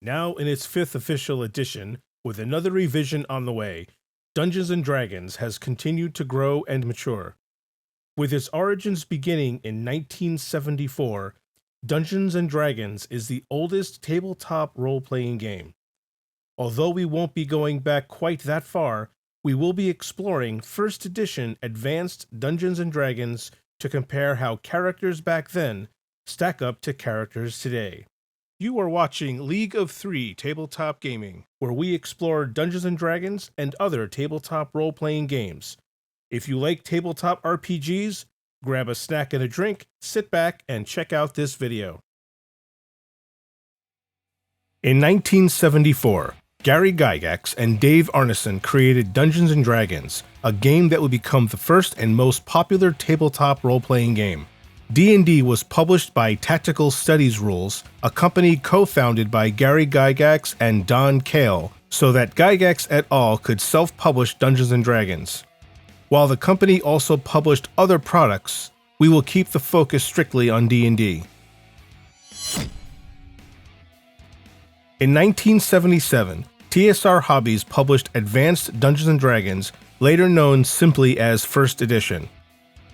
Now in its 5th official edition, with another revision on the way, Dungeons & Dragons has continued to grow and mature. With its origins beginning in 1974, Dungeons & Dragons is the oldest tabletop role-playing game. Although we won't be going back quite that far, we will be exploring 1st edition Advanced Dungeons & Dragons to compare how characters back then stack up to characters today. You are watching League of Three Tabletop Gaming, where we explore Dungeons & Dragons and other tabletop role-playing games. If you like tabletop RPGs, grab a snack and a drink, sit back, and check out this video. In 1974, Gary Gygax and Dave Arneson created Dungeons & Dragons, a game that would become the first and most popular tabletop role-playing game. D&D was published by Tactical Studies Rules, a company co-founded by Gary Gygax and Don Cale, so that Gygax et al. Could self-publish Dungeons & Dragons. While the company also published other products, we will keep the focus strictly on D&D. In 1977, TSR Hobbies published Advanced Dungeons & Dragons, later known simply as 1st edition.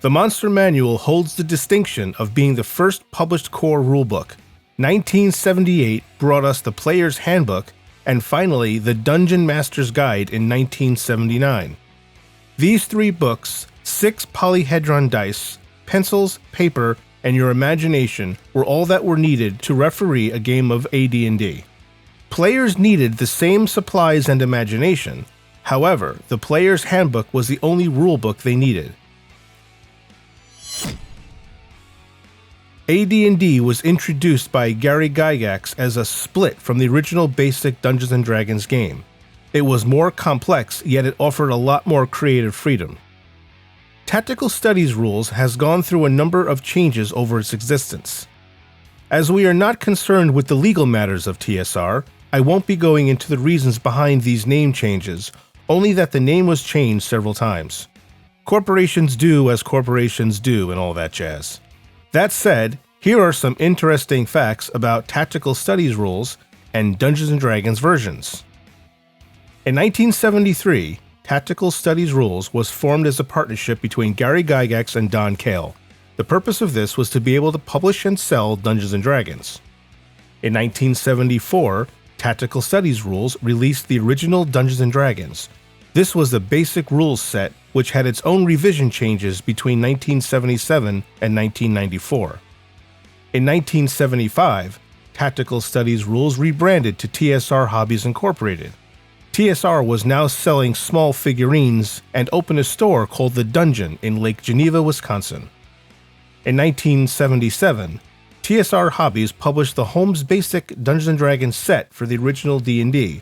The Monster Manual holds the distinction of being the first published core rulebook. 1978 brought us the Player's Handbook, and finally the Dungeon Master's Guide in 1979. These 3 books, 6 polyhedron dice, pencils, paper, and your imagination were all that were needed to referee a game of AD&D. Players needed the same supplies and imagination. However, the Player's Handbook was the only rulebook they needed. AD&D was introduced by Gary Gygax as a split from the original basic Dungeons & Dragons game. It was more complex, yet it offered a lot more creative freedom. Tactical Studies Rules has gone through a number of changes over its existence. As we are not concerned with the legal matters of TSR, I won't be going into the reasons behind these name changes, only that the name was changed several times. Corporations do as corporations do and all that jazz. That said, here are some interesting facts about Tactical Studies Rules and Dungeons & Dragons versions. In 1973, Tactical Studies Rules was formed as a partnership between Gary Gygax and Don Cale. The purpose of this was to be able to publish and sell Dungeons & Dragons. In 1974, Tactical Studies Rules released the original Dungeons & Dragons. This was the basic rules set, which had its own revision changes between 1977 and 1994. In 1975, Tactical Studies Rules rebranded to TSR Hobbies Incorporated. TSR was now selling small figurines and opened a store called The Dungeon in Lake Geneva, Wisconsin. In 1977, TSR Hobbies published the Holmes Basic Dungeons & Dragons set for the original D&D.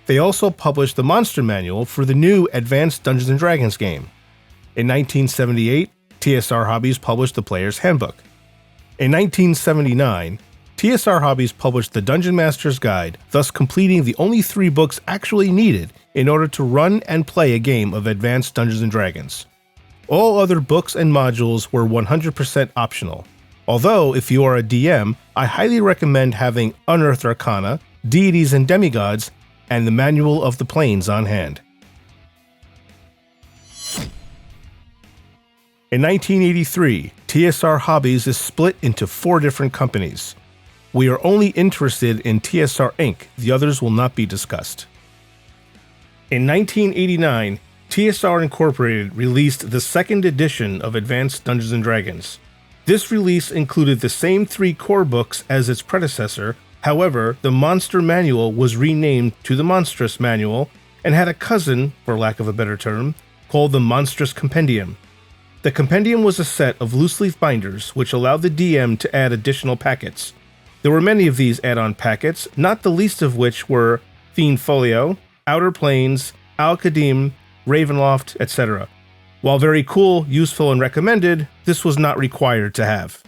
They also published the Monster Manual for the new Advanced Dungeons & Dragons game. In 1978, TSR Hobbies published the Player's Handbook. In 1979, TSR Hobbies published the Dungeon Master's Guide, thus completing the only 3 books actually needed in order to run and play a game of Advanced Dungeons & Dragons. All other books and modules were 100% optional. Although, if you are a DM, I highly recommend having Unearthed Arcana, Deities and Demigods, and the Manual of the Planes on hand. In 1983, TSR Hobbies is split into 4 different companies. We are only interested in TSR Inc., the others will not be discussed. In 1989, TSR Incorporated released the 2nd edition of Advanced Dungeons & Dragons. This release included the same 3 core books as its predecessor. However, the Monster Manual was renamed to the Monstrous Manual and had a cousin, for lack of a better term, called the Monstrous Compendium. The Compendium was a set of loose-leaf binders which allowed the DM to add additional packets. There were many of these add-on packets, not the least of which were Fiend Folio, Outer Planes, Al-Qadim, Ravenloft, etc. While very cool, useful, and recommended, this was not required to have.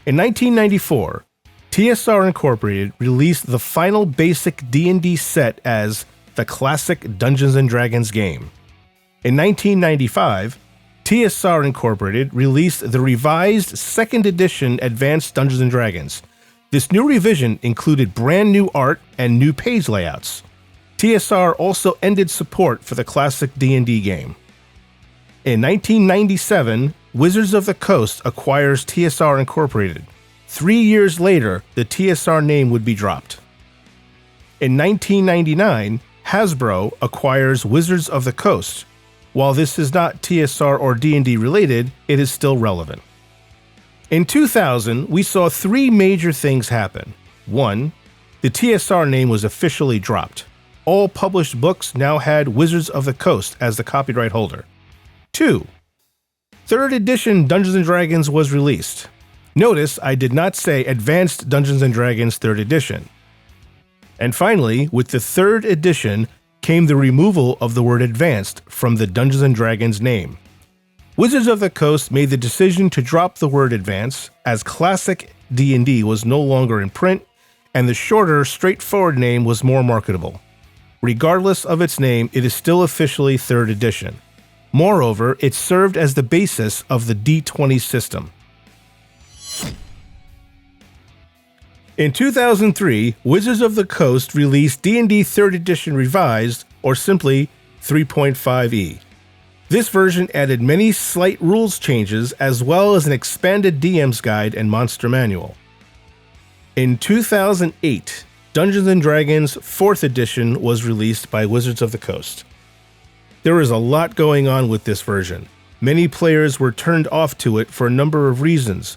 In 1994, TSR Incorporated released the final basic D&D set as the Classic Dungeons & Dragons game. In 1995, TSR Incorporated released the revised 2nd edition Advanced Dungeons & Dragons. This new revision included brand new art and new page layouts. TSR also ended support for the classic D&D game. In 1997, Wizards of the Coast acquires TSR Incorporated. 3 years later, the TSR name would be dropped. In 1999, Hasro acquires Wizards of the Coast. While this is not TSR or D&D related, it is still relevant. In 2000, we saw 3 major things happen. 1. The TSR name was officially dropped. All published books now had Wizards of the Coast as the copyright holder. 2. 3rd edition Dungeons & Dragons was released. Notice I did not say Advanced Dungeons & Dragons 3rd edition. And finally, with the 3rd edition came the removal of the word Advanced from the Dungeons & Dragons name. Wizards of the Coast made the decision to drop the word Advanced as classic D&D was no longer in print, and the shorter, straightforward name was more marketable. Regardless of its name, it is still officially 3rd edition. Moreover, it served as the basis of the D20 system. In 2003, Wizards of the Coast released D&D 3rd edition revised, or simply 3.5e. This version added many slight rules changes as well as an expanded DM's guide and monster manual. In 2008, Dungeons & Dragons 4th edition was released by Wizards of the Coast. There is a lot going on with this version. Many players were turned off to it for a number of reasons,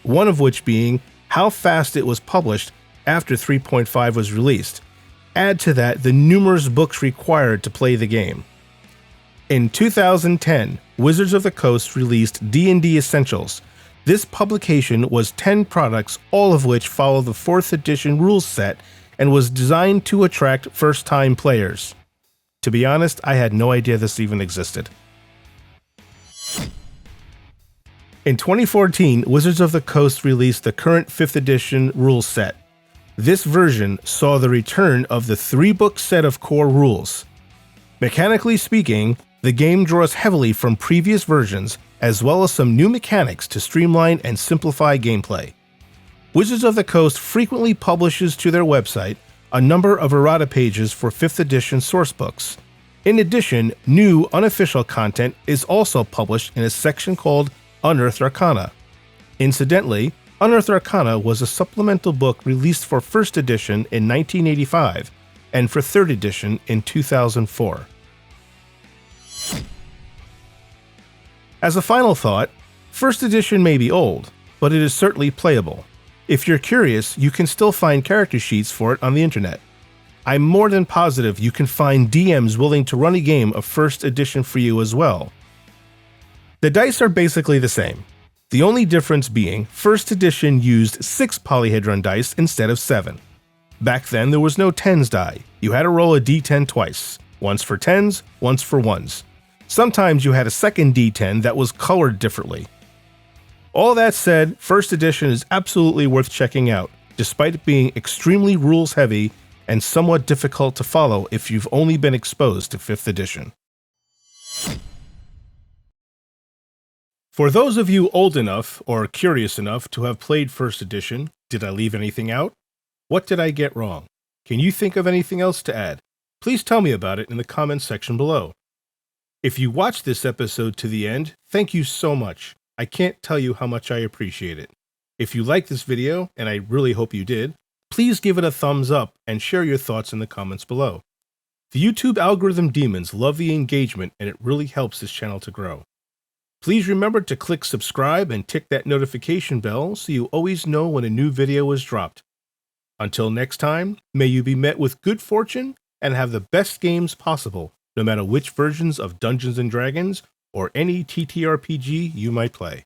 one of which being how fast it was published after 3.5 was released. Add to that the numerous books required to play the game. In 2010, Wizards of the Coast released D&D Essentials. This publication was 10 products, all of which follow the 4th edition rules set and was designed to attract first-time players. To be honest, I had no idea this even existed. In 2014, Wizards of the Coast released the current 5th edition rules set. This version saw the return of the 3-book set of core rules. Mechanically speaking, the game draws heavily from previous versions, as well as some new mechanics to streamline and simplify gameplay. Wizards of the Coast frequently publishes to their website a number of errata pages for 5th edition sourcebooks. In addition, new unofficial content is also published in a section called Unearthed Arcana. Incidentally, Unearthed Arcana was a supplemental book released for 1st edition in 1985 and for 3rd edition in 2004. As a final thought, 1st edition may be old, but it is certainly playable. If you're curious, you can still find character sheets for it on the internet. I'm more than positive you can find DMs willing to run a game of 1st edition for you as well. The dice are basically the same, the only difference being 1st edition used 6 polyhedron dice instead of 7. Back then there was no 10s die, you had to roll a d10 twice, once for 10s, once for 1s. Sometimes you had a second d10 that was colored differently. All that said, 1st edition is absolutely worth checking out, despite it being extremely rules heavy and somewhat difficult to follow if you've only been exposed to 5th edition. For those of you old enough or curious enough to have played 1st edition, did I leave anything out? What did I get wrong? Can you think of anything else to add? Please tell me about it in the comments section below. If you watched this episode to the end, thank you so much. I can't tell you how much I appreciate it. If you liked this video, and I really hope you did, please give it a thumbs up and share your thoughts in the comments below. The YouTube algorithm demons love the engagement and it really helps this channel to grow. Please remember to click subscribe and tick that notification bell so you always know when a new video is dropped. Until next time, may you be met with good fortune and have the best games possible, no matter which versions of Dungeons & Dragons or any TTRPG you might play.